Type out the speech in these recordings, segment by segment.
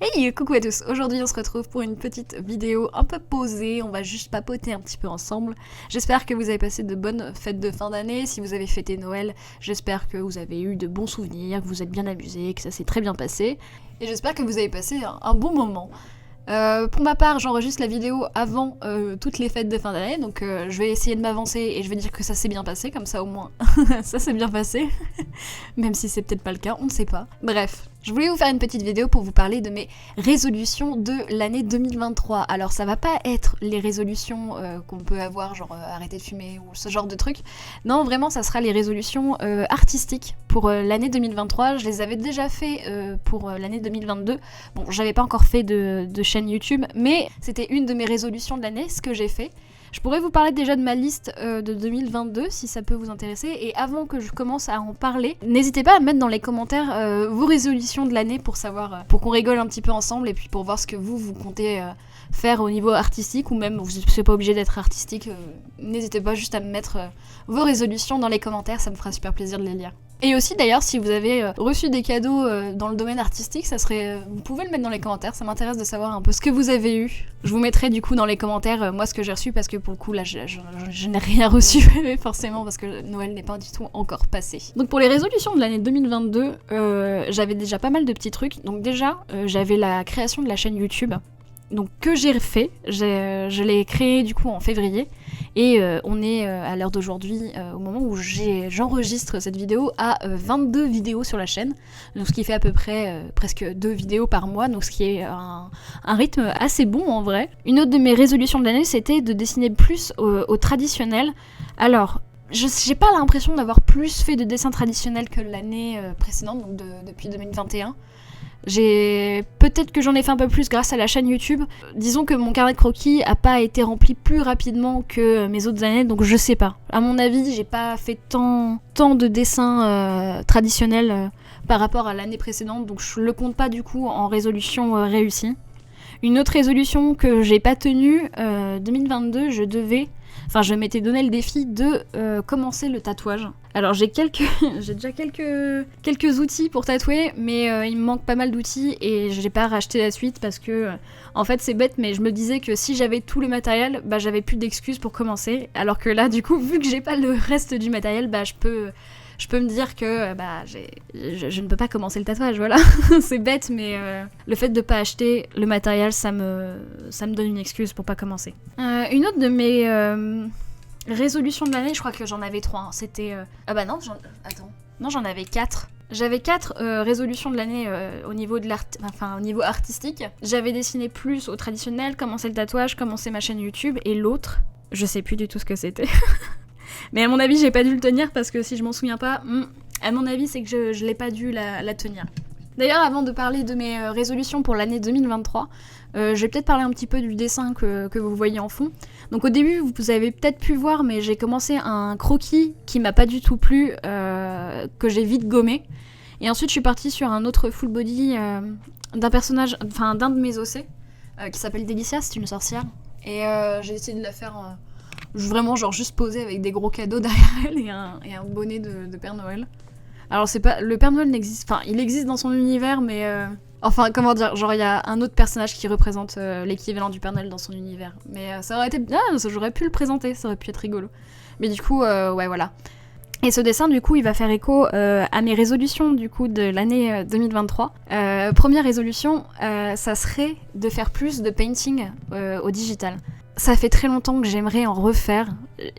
Hey, coucou à tous. Aujourd'hui, on se retrouve pour une petite vidéo un peu posée. On va juste papoter un petit peu ensemble. J'espère que vous avez passé de bonnes fêtes de fin d'année. Si vous avez fêté Noël, j'espère que vous avez eu de bons souvenirs, que vous êtes bien amusés, que ça s'est très bien passé. Et j'espère que vous avez passé un bon moment. Pour ma part, j'enregistre la vidéo avant toutes les fêtes de fin d'année, donc je vais essayer de m'avancer et je vais dire que ça s'est bien passé, comme ça au moins ça s'est bien passé, même si c'est peut-être pas le cas, on ne sait pas. Bref, je voulais vous faire une petite vidéo pour vous parler de mes résolutions de l'année 2023. Alors ça va pas être les résolutions qu'on peut avoir, genre arrêter de fumer ou ce genre de trucs. Non, vraiment ça sera les résolutions artistiques pour l'année 2023. Je les avais déjà fait pour l'année 2022. Bon, j'avais pas encore fait de chaîne YouTube, mais c'était une de mes résolutions de l'année, ce que j'ai fait. Je pourrais vous parler déjà de ma liste de 2022 si ça peut vous intéresser. Et avant que je commence à en parler, n'hésitez pas à mettre dans les commentaires vos résolutions de l'année pour savoir, pour qu'on rigole un petit peu ensemble et puis pour voir ce que vous comptez faire au niveau artistique ou même vous n'êtes pas obligé d'être artistique. N'hésitez pas juste à me mettre vos résolutions dans les commentaires, ça me fera super plaisir de les lire. Et aussi d'ailleurs, si vous avez reçu des cadeaux dans le domaine artistique, ça serait, vous pouvez le mettre dans les commentaires, ça m'intéresse de savoir un peu ce que vous avez eu. Je vous mettrai du coup dans les commentaires moi ce que j'ai reçu parce que pour le coup là je n'ai rien reçu forcément parce que Noël n'est pas du tout encore passé. Donc pour les résolutions de l'année 2022, j'avais déjà pas mal de petits trucs. Donc déjà j'avais la création de la chaîne YouTube. Donc que j'ai fait, je l'ai créé du coup en février et on est à l'heure d'aujourd'hui, au moment où j'enregistre cette vidéo, à 22 vidéos sur la chaîne, donc ce qui fait à peu près presque 2 vidéos par mois, donc ce qui est un rythme assez bon en vrai. Une autre de mes résolutions de l'année, c'était de dessiner plus au traditionnel. Alors, j'ai pas l'impression d'avoir plus fait de dessins traditionnels que l'année précédente, donc depuis 2021. Peut-être que j'en ai fait un peu plus grâce à la chaîne YouTube. Disons que mon carnet de croquis a pas été rempli plus rapidement que mes autres années, donc je sais pas. À mon avis, j'ai pas fait tant de dessins traditionnels par rapport à l'année précédente, donc je le compte pas du coup en résolution réussie. Une autre résolution que j'ai pas tenue, 2022, je m'étais donné le défi de commencer le tatouage. Alors j'ai déjà quelques outils pour tatouer, mais il me manque pas mal d'outils et j'ai pas racheté la suite parce que, en fait c'est bête, mais je me disais que si j'avais tout le matériel, bah j'avais plus d'excuses pour commencer. Alors que là, du coup, vu que j'ai pas le reste du matériel, bah je peux me dire que je ne peux pas commencer le tatouage, voilà. C'est bête, mais le fait de pas acheter le matériel, ça me donne une excuse pour pas commencer. Une autre de mes résolutions de l'année, je crois que j'en avais 3. Hein. C'était... Non, j'en avais 4. J'avais 4 résolutions de l'année au niveau au niveau artistique. J'avais dessiné plus au traditionnel, commencer le tatouage, commencer ma chaîne YouTube, et l'autre, je sais plus du tout ce que c'était. Mais à mon avis, j'ai pas dû le tenir parce que si je m'en souviens pas, à mon avis, c'est que je l'ai pas dû la tenir. D'ailleurs, avant de parler de mes résolutions pour l'année 2023, je vais peut-être parler un petit peu du dessin que vous voyez en fond. Donc au début, vous avez peut-être pu voir, mais j'ai commencé un croquis qui m'a pas du tout plu, que j'ai vite gommé. Et ensuite, je suis partie sur un autre full body d'un de mes OC, qui s'appelle Delicia, c'est une sorcière. Et j'ai essayé de la faire... vraiment genre juste posée avec des gros cadeaux derrière elle et un bonnet de Père Noël. Alors c'est pas... Le Père Noël n'existe... Enfin, il existe dans son univers, mais... Enfin, comment dire, genre il y a un autre personnage qui représente l'équivalent du Père Noël dans son univers. Mais ça aurait été... j'aurais pu le présenter, ça aurait pu être rigolo. Mais du coup, ouais, voilà. Et ce dessin, du coup, il va faire écho à mes résolutions, du coup, de l'année 2023. Première résolution, ça serait de faire plus de painting au digital. Ça fait très longtemps que j'aimerais en refaire.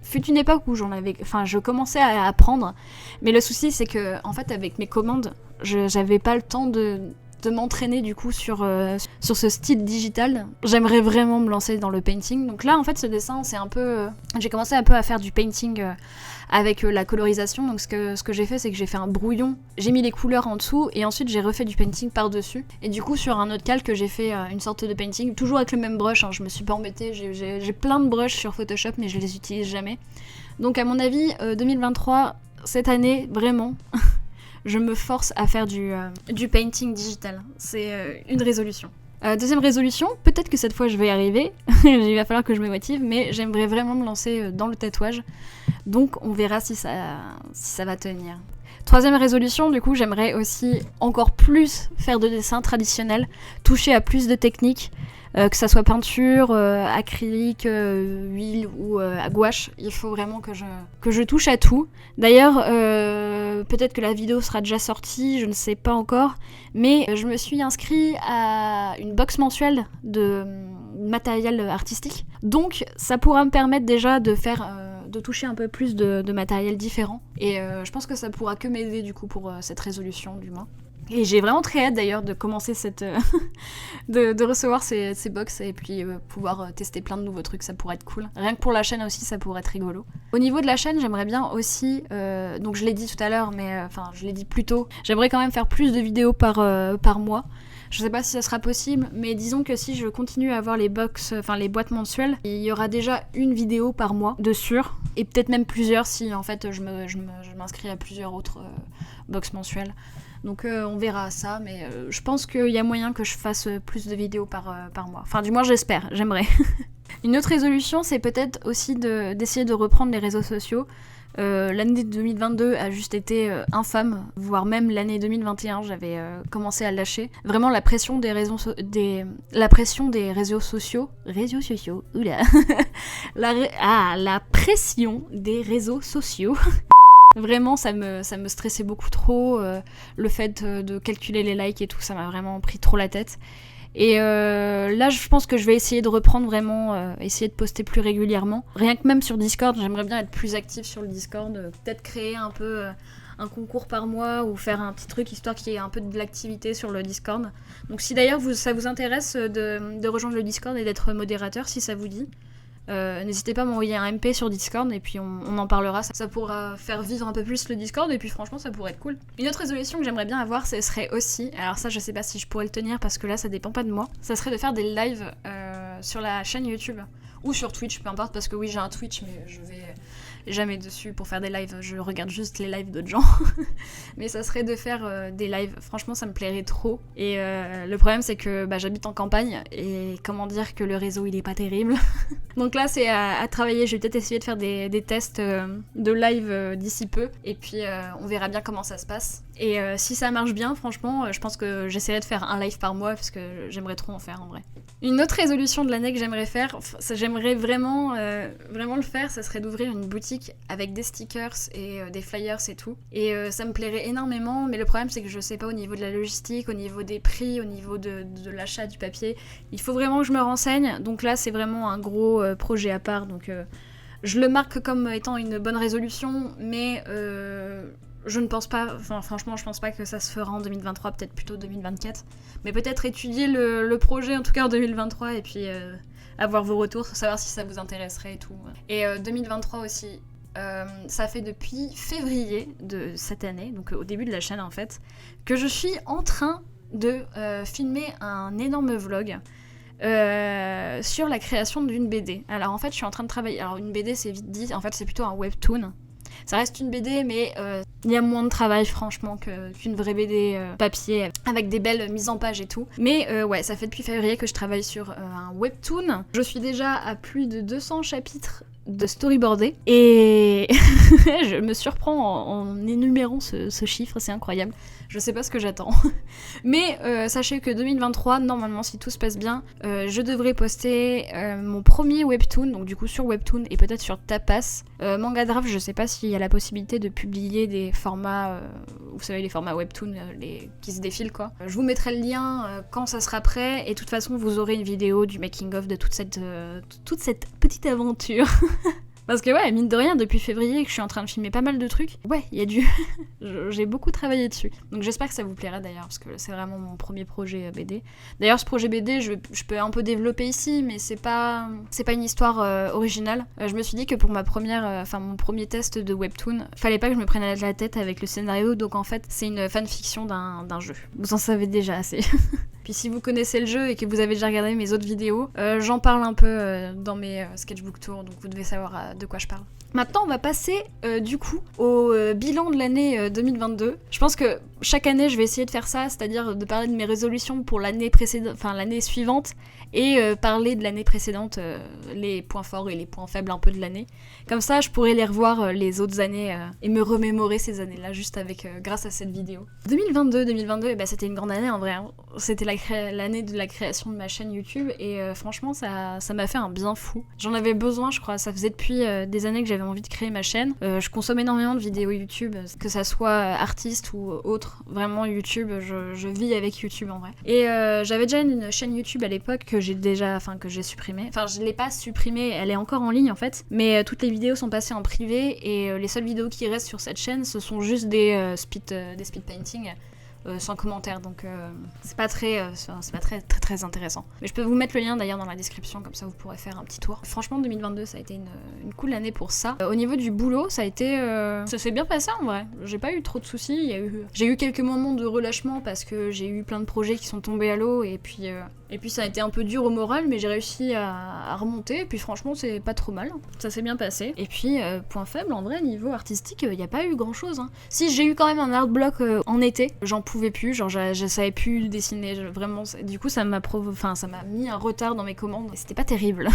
Fut une époque où je commençais à apprendre, mais le souci c'est que, en fait, avec mes commandes, j'avais pas le temps de m'entraîner du coup sur ce style digital. J'aimerais vraiment me lancer dans le painting. Donc là, en fait, ce dessin, c'est un peu... j'ai commencé un peu à faire du painting avec la colorisation. Donc ce que j'ai fait, c'est que j'ai fait un brouillon. J'ai mis les couleurs en dessous et ensuite j'ai refait du painting par-dessus. Et du coup, sur un autre calque, j'ai fait une sorte de painting, toujours avec le même brush. Hein, je me suis pas embêtée. J'ai plein de brushes sur Photoshop, mais je les utilise jamais. Donc à mon avis, 2023, cette année, vraiment... je me force à faire du painting digital. C'est une résolution. Deuxième résolution, peut-être que cette fois je vais y arriver, il va falloir que je me motive, mais j'aimerais vraiment me lancer dans le tatouage, donc on verra si ça va tenir. Troisième résolution, du coup, j'aimerais aussi encore plus faire de dessins traditionnels, toucher à plus de techniques, que ça soit peinture, acrylique, huile ou à gouache. Il faut vraiment que je touche à tout. D'ailleurs, peut-être que la vidéo sera déjà sortie, je ne sais pas encore, mais je me suis inscrite à une box mensuelle de matériel artistique. Donc ça pourra me permettre déjà de toucher un peu plus de matériel différent. Et je pense que ça pourra que m'aider du coup pour cette résolution du moins. Et j'ai vraiment très hâte d'ailleurs de commencer de recevoir ces box et puis pouvoir tester plein de nouveaux trucs, ça pourrait être cool. Rien que pour la chaîne aussi, ça pourrait être rigolo. Au niveau de la chaîne, j'aimerais bien aussi, donc je l'ai dit tout à l'heure, mais je l'ai dit plus tôt, j'aimerais quand même faire plus de vidéos par mois. Je sais pas si ça sera possible, mais disons que si je continue à avoir les boîtes mensuelles, il y aura déjà une vidéo par mois de sûr, et peut-être même plusieurs si en fait je m'inscris à plusieurs autres box mensuelles. Donc on verra ça, mais je pense qu'il y a moyen que je fasse plus de vidéos par mois. Enfin, du moins j'espère, j'aimerais. Une autre résolution, c'est peut-être aussi d'essayer de reprendre les réseaux sociaux. L'année 2022 a juste été infâme, voire même l'année 2021, j'avais commencé à lâcher. Vraiment la pression des réseaux sociaux, oula, la pression des réseaux sociaux. Vraiment, ça me stressait beaucoup trop. Le fait de calculer les likes et tout, ça m'a vraiment pris trop la tête. Et là, je pense que je vais essayer de reprendre vraiment, essayer de poster plus régulièrement. Rien que même sur Discord, j'aimerais bien être plus active sur le Discord. Peut-être créer un peu un concours par mois ou faire un petit truc histoire qu'il y ait un peu de l'activité sur le Discord. Donc si d'ailleurs ça vous intéresse de rejoindre le Discord et d'être modérateur, si ça vous dit, n'hésitez pas à m'envoyer un MP sur Discord et puis on en parlera. Ça pourra faire vivre un peu plus le Discord et puis franchement ça pourrait être cool. Une autre résolution que j'aimerais bien avoir, ce serait aussi, alors ça je sais pas si je pourrais le tenir parce que là ça dépend pas de moi, ça serait de faire des lives sur la chaîne YouTube ou sur Twitch, peu importe, parce que oui j'ai un Twitch mais je vais jamais dessus pour faire des lives, je regarde juste les lives d'autres gens. Mais ça serait de faire des lives, franchement ça me plairait trop. Et le problème c'est que j'habite en campagne et comment dire que le réseau il est pas terrible. Donc là c'est à travailler, je vais peut-être essayer de faire des tests de live d'ici peu et puis on verra bien comment ça se passe. Et si ça marche bien, franchement, je pense que j'essaierai de faire un live par mois parce que j'aimerais trop en faire en vrai. Une autre résolution de l'année que j'aimerais faire, j'aimerais vraiment le faire, ça serait d'ouvrir une boutique avec des stickers et des flyers et tout. Et ça me plairait énormément, mais le problème c'est que je sais pas au niveau de la logistique, au niveau des prix, au niveau de l'achat du papier. Il faut vraiment que je me renseigne, donc là c'est vraiment un gros projet à part, donc je le marque comme étant une bonne résolution, mais je ne pense pas, franchement je pense pas que ça se fera en 2023, peut-être plutôt 2024, mais peut-être étudier le projet en tout cas en 2023 et puis avoir vos retours, savoir si ça vous intéresserait et tout. Et 2023 aussi, ça fait depuis février de cette année, donc au début de la chaîne en fait, que je suis en train de filmer un énorme vlog sur la création d'une BD. Alors en fait je suis en train de travailler, alors une BD c'est vite dit, en fait c'est plutôt un webtoon. Ça reste une BD, mais il y a moins de travail, franchement, qu'une vraie BD papier, avec des belles mises en page et tout. Mais ouais, ça fait depuis février que je travaille sur un webtoon. Je suis déjà à plus de 200 chapitres de storyboardé. Et je me surprends en énumérant ce chiffre, c'est incroyable. Je sais pas ce que j'attends. Mais sachez que 2023, normalement, si tout se passe bien, je devrais poster mon premier webtoon, donc du coup sur Webtoon et peut-être sur Tapas. Mangadraft, je sais pas s'il y a la possibilité de publier des formats, vous savez, les formats Webtoon qui se défilent quoi. Je vous mettrai le lien quand ça sera prêt et de toute façon, vous aurez une vidéo du making-of de toute cette petite aventure. Parce que ouais, mine de rien, depuis février que je suis en train de filmer pas mal de trucs, ouais, il y a du... j'ai beaucoup travaillé dessus. Donc j'espère que ça vous plaira d'ailleurs, parce que c'est vraiment mon premier projet BD. D'ailleurs, ce projet BD, je peux un peu développer ici, mais c'est pas une histoire originale. Je me suis dit que pour mon premier test de Webtoon, fallait pas que je me prenne la tête avec le scénario, donc en fait, c'est une fanfiction d'un jeu. Vous en savez déjà assez. Puis si vous connaissez le jeu et que vous avez déjà regardé mes autres vidéos, j'en parle un peu dans mes sketchbook tours, donc vous devez savoir de quoi je parle. Maintenant, on va passer du coup au bilan de l'année 2022. Je pense que chaque année, je vais essayer de faire ça, c'est-à-dire de parler de mes résolutions pour l'année précédente, enfin l'année suivante, et parler de l'année précédente, les points forts et les points faibles un peu de l'année. Comme ça, je pourrais les revoir les autres années et me remémorer ces années-là juste avec grâce à cette vidéo. 2022, eh ben, c'était une grande année en vrai. Hein. C'était l'année de la création de ma chaîne YouTube et franchement, ça m'a fait un bien fou. J'en avais besoin, je crois. Ça faisait depuis des années que j'avais envie de créer ma chaîne. Je consomme énormément de vidéos YouTube, que ça soit artiste ou autre. Vraiment, YouTube, je vis avec YouTube en vrai. Et j'avais déjà une chaîne YouTube à l'époque que j'ai supprimée. Enfin, je l'ai pas supprimée, elle est encore en ligne en fait. Mais toutes les vidéos sont passées en privé et les seules vidéos qui restent sur cette chaîne, ce sont juste des speed painting. Sans commentaire, donc c'est pas très intéressant. Mais je peux vous mettre le lien d'ailleurs dans la description, comme ça vous pourrez faire un petit tour. Franchement, 2022, ça a été une cool année pour ça. Au niveau du boulot, ça s'est bien passé en vrai. J'ai pas eu trop de soucis. J'ai eu quelques moments de relâchement parce que j'ai eu plein de projets qui sont tombés à l'eau et puis ça a été un peu dur au moral, mais j'ai réussi à remonter. Et puis franchement, c'est pas trop mal. Ça s'est bien passé. Et puis, point faible, en vrai, niveau artistique, il n'y a pas eu grand chose. Hein. Si, j'ai eu quand même un art block en été. J'en pouvais plus, genre je savais plus dessiner. Vraiment, du coup, ça m'a mis un retard dans mes commandes. Et c'était pas terrible.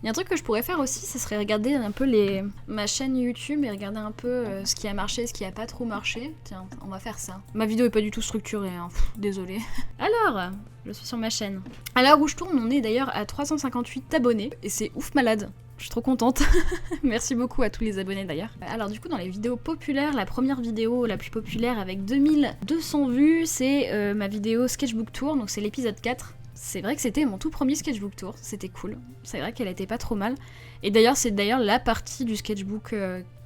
Il y a un truc que je pourrais faire aussi, ce serait regarder un peu ma chaîne YouTube et regarder un peu ce qui a marché, ce qui a pas trop marché. Tiens, on va faire ça. Ma vidéo est pas du tout structurée, hein. Désolée. Alors, je suis sur ma chaîne. À l'heure où je tourne, on est d'ailleurs à 358 abonnés et c'est ouf malade. Je suis trop contente. Merci beaucoup à tous les abonnés d'ailleurs. Alors du coup dans les vidéos populaires, la première vidéo la plus populaire avec 2200 vues, c'est ma vidéo Sketchbook Tour, donc c'est l'épisode 4. C'est vrai que c'était mon tout premier sketchbook tour, c'était cool. C'est vrai qu'elle était pas trop mal. Et d'ailleurs, c'est la partie du sketchbook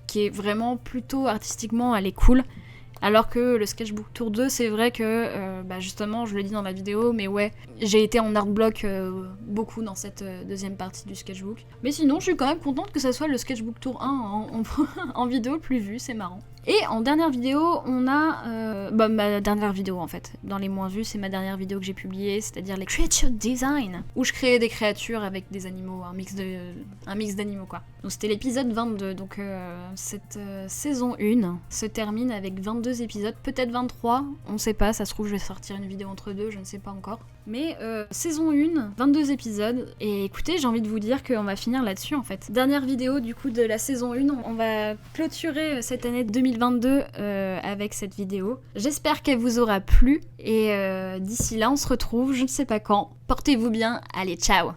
qui est vraiment plutôt artistiquement, elle est cool. Alors que le sketchbook tour 2, c'est vrai que, justement, je le dis dans la vidéo, mais ouais, j'ai été en art block beaucoup dans cette deuxième partie du sketchbook. Mais sinon, je suis quand même contente que ça soit le sketchbook tour 1 en vidéo le plus vu, c'est marrant. Et en dernière vidéo, on a ma dernière vidéo en fait. Dans les moins vues, c'est ma dernière vidéo que j'ai publiée, c'est-à-dire les creature design, où je créais des créatures avec des animaux, un mix d'animaux quoi. Donc c'était l'épisode 22, donc cette saison 1 se termine avec 22 épisodes, peut-être 23, on sait pas, ça se trouve je vais sortir une vidéo entre deux, je ne sais pas encore. Mais saison 1, 22 épisodes, et écoutez, j'ai envie de vous dire qu'on va finir là-dessus en fait. Dernière vidéo du coup de la saison 1, on va clôturer cette année 2022 avec cette vidéo. J'espère qu'elle vous aura plu, et d'ici là on se retrouve, je ne sais pas quand. Portez-vous bien, allez ciao!